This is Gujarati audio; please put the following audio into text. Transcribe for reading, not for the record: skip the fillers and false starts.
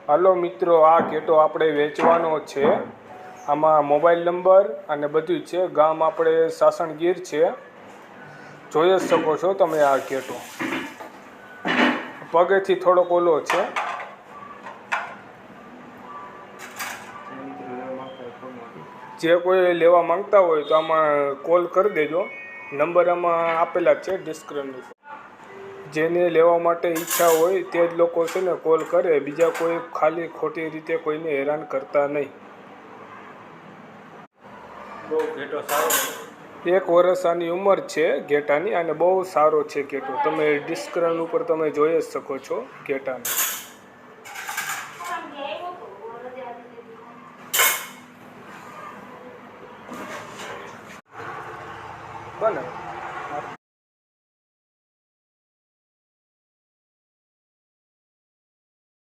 હાલો મિત્રો, આ ઘેટો આપણે વેચવાનો છે। આમાં મોબાઈલ નંબર અને બધું છે। ગામ આપણે સાસણગીર છે। જોઈ જ શકો છો તમે આ ઘેટો પગેથી થોડોક ઓલો છે। જે કોઈ લેવા માંગતા હોય તો આમાં કોલ કરી દેજો। નંબર આમાં આપેલા છે ડિસ્ક્રિપ્શન ઉપર। જેને લેવા માટે ઈચ્છા હોય તે જ લોકો છે ને કોલ કરે, બીજા કોઈ ખાલી ખોટી રીતે કોઈને હેરાન કરતા નહીં। બહુ ઘેટો સારો છે। 1 વર્ષ આની ઉંમર છે ઘેટાની, અને બહુ સારો છે ઘેટો। તમે ડિસ્ક્રિપ્શન ઉપર તમે જોઈ જ શકો છો ઘેટાને। બને